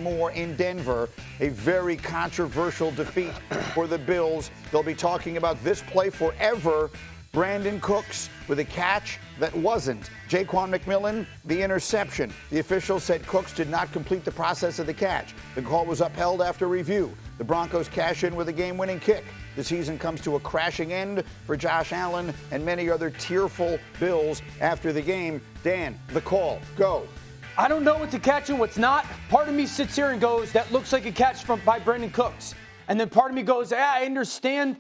more in Denver. A very controversial defeat for the Bills. They'll be talking about this play forever. Brandon Cooks with a catch that wasn't. Ja'Quan McMillian, the interception. The officials said Cooks did not complete the process of the catch. The call was upheld after review. The Broncos cash in with a game-winning kick. The season comes to a crashing end for Josh Allen and many other tearful Bills after the game. Dan, the call, go. I don't know what's a catch and what's not. Part of me sits here and goes, that looks like a catch by Brandon Cooks. And then part of me goes, I understand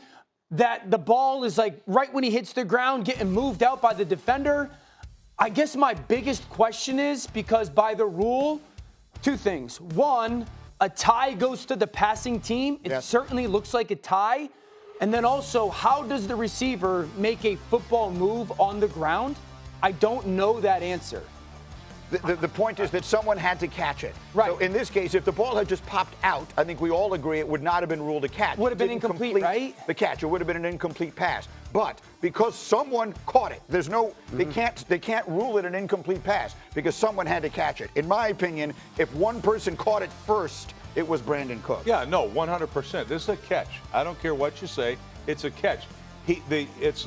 that the ball is like right when he hits the ground getting moved out by the defender. I guess my biggest question is, because by the rule, two things. One, a tie goes to the passing team. It certainly looks like a tie. And then also, how does the receiver make a football move on the ground? I don't know that answer. The point is that someone had to catch it. Right. So in this case, if the ball had just popped out, I think we all agree it would not have been ruled a catch. Would have been incomplete, right? The catch. It would have been an incomplete pass. But because someone caught it, there's no, they can't rule it an incomplete pass because someone had to catch it. In my opinion, if one person caught it first, it was Brandon Cooks. Yeah, no, 100%. This is a catch. I don't care what you say. It's a catch. It's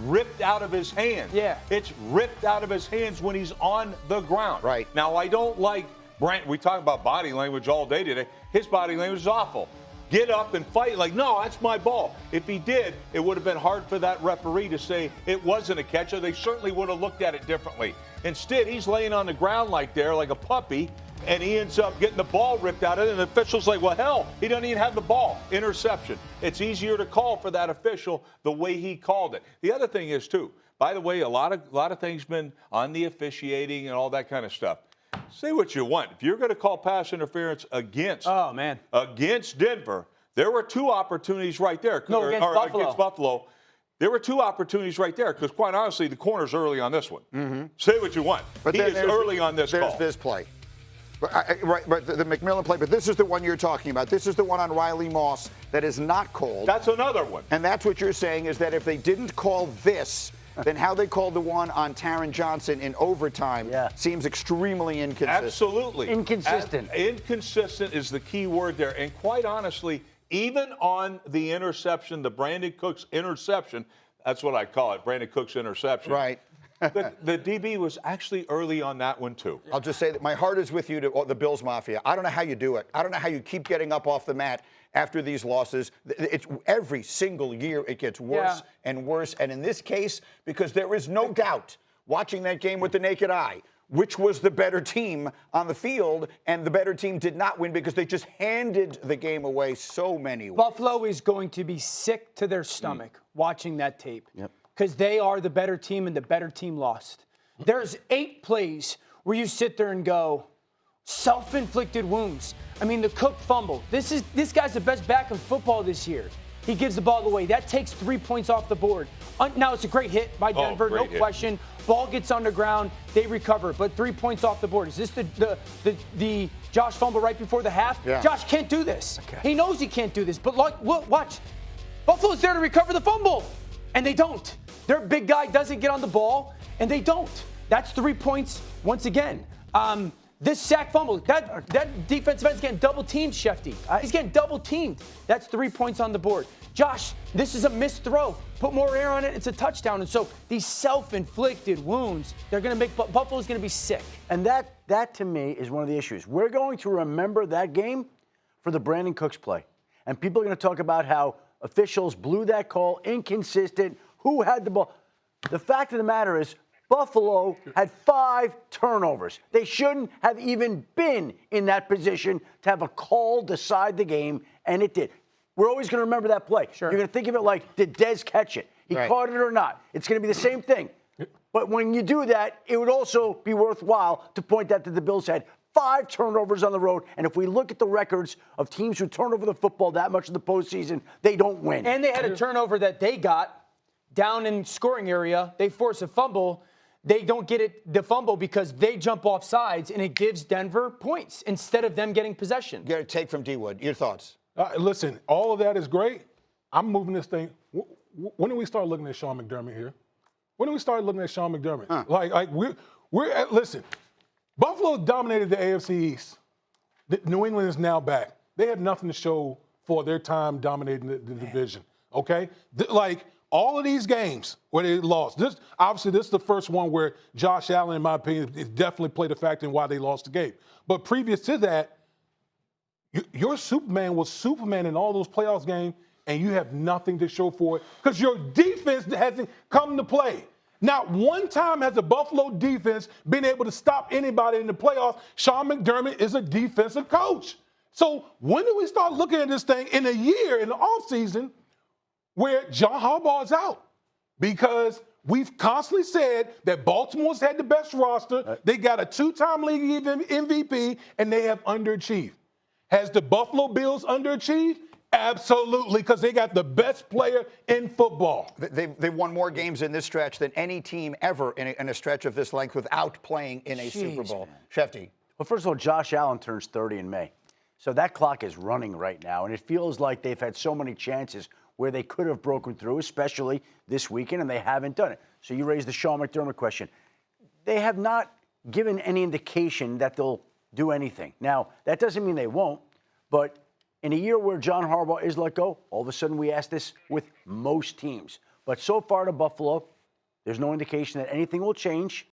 ripped out of his hands. Yeah. It's ripped out of his hands when he's on the ground. Right. Now, I don't like Brent. We talk about body language all day today. His body language is awful. Get up and fight like, no, that's my ball. If he did, it would have been hard for that referee to say it wasn't a catch, or they certainly would have looked at it differently. Instead, he's laying on the ground like a puppy, and he ends up getting the ball ripped out of it, and the official's like, well, hell, he doesn't even have the ball. Interception. It's easier to call for that official the way he called it. The other thing is, too, by the way, a lot of things been on the officiating and all that kind of stuff. Say what you want. If you're going to call pass interference against Denver, there were two opportunities right there. Against Buffalo. There were two opportunities right there because, quite honestly, the corner's early on this one. Say what you want. But he is early on this call. There's this play. But the McMillian play, but this is the one you're talking about. This is the one on Riley Moss that is not called. That's another one. And that's what you're saying is that if they didn't call this, then how they called the one on Taron Johnson in overtime seems extremely inconsistent. Absolutely. Inconsistent. Inconsistent is the key word there. And quite honestly, even on the interception, the Brandon Cooks interception, that's what I call it, Brandon Cooks interception. Right. The DB was actually early on that one, too. I'll just say that my heart is with you to the Bills Mafia. I don't know how you do it. I don't know how you keep getting up off the mat after these losses. It's every single year it gets worse and worse. And in this case, because there is no doubt, watching that game with the naked eye, which was the better team on the field, and the better team did not win because they just handed the game away so many ways. Buffalo is going to be sick to their stomach watching that tape. Yep. Because they are the better team and the better team lost. There's 8 plays where you sit there and go, self-inflicted wounds. I mean, the Cook fumble. This guy's the best back in football this year. He gives the ball away. That takes 3 points off the board. Now, it's a great hit by Denver, no question. Ball gets underground, they recover, but 3 points off the board. Is this the Josh fumble right before the half? Yeah. Josh can't do this. Okay. He knows he can't do this, but watch. Buffalo's there to recover the fumble, and they don't. Their big guy doesn't get on the ball, and they don't. That's 3 points once again. This sack fumble, that defensive end's getting double-teamed, Schefty. He's getting double-teamed. That's 3 points on the board. Josh, this is a missed throw. Put more air on it, it's a touchdown. And so these self-inflicted wounds, they're going to make Buffalo's going to be sick. And that to me is one of the issues. We're going to remember that game for the Brandon Cooks play. And people are going to talk about how officials blew that call, inconsistent, who had the ball. The fact of the matter is, Buffalo had 5 turnovers. They shouldn't have even been in that position to have a call decide the game, and it did. We're always going to remember that play. Sure. You're going to think of it like, did Dez catch it? He caught it or not? It's going to be the same thing. But when you do that, it would also be worthwhile to point out that the Bills had 5 turnovers on the road. And if we look at the records of teams who turn over the football that much in the postseason, they don't win. And they had a turnover that they got down in scoring area. They force a fumble. They don't get the fumble because they jump off sides, and it gives Denver points instead of them getting possession. Get a take from D-Wood. Your thoughts? Listen, all of that is great. I'm moving this thing. When do we start looking at Sean McDermott here? When do we start looking at Sean McDermott? Huh. Like we're listen, Buffalo dominated the AFC East. New England is now back. They have nothing to show for their time dominating the division. Okay, like all of these games where they lost. This is the first one where Josh Allen, in my opinion, definitely played a factor in why they lost the game. But previous to that, your Superman was Superman in all those playoffs games, and you have nothing to show for it because your defense hasn't come to play. Not one time has the Buffalo defense been able to stop anybody in the playoffs. Sean McDermott is a defensive coach. So when do we start looking at this thing in a year, in the offseason, where John Harbaugh is out? Because we've constantly said that Baltimore's had the best roster. They got a 2-time league MVP, and they have underachieved. Has the Buffalo Bills underachieved? Absolutely, because they got the best player in football. They won more games in this stretch than any team ever in a stretch of this length without playing in a Super Bowl. Shefty. Well, first of all, Josh Allen turns 30 in May. So that clock is running right now, and it feels like they've had so many chances where they could have broken through, especially this weekend, and they haven't done it. So you raised the Sean McDermott question. They have not given any indication that they'll do anything. Now, that doesn't mean they won't, but in a year where John Harbaugh is let go, all of a sudden we ask this with most teams. But so far to Buffalo, there's no indication that anything will change.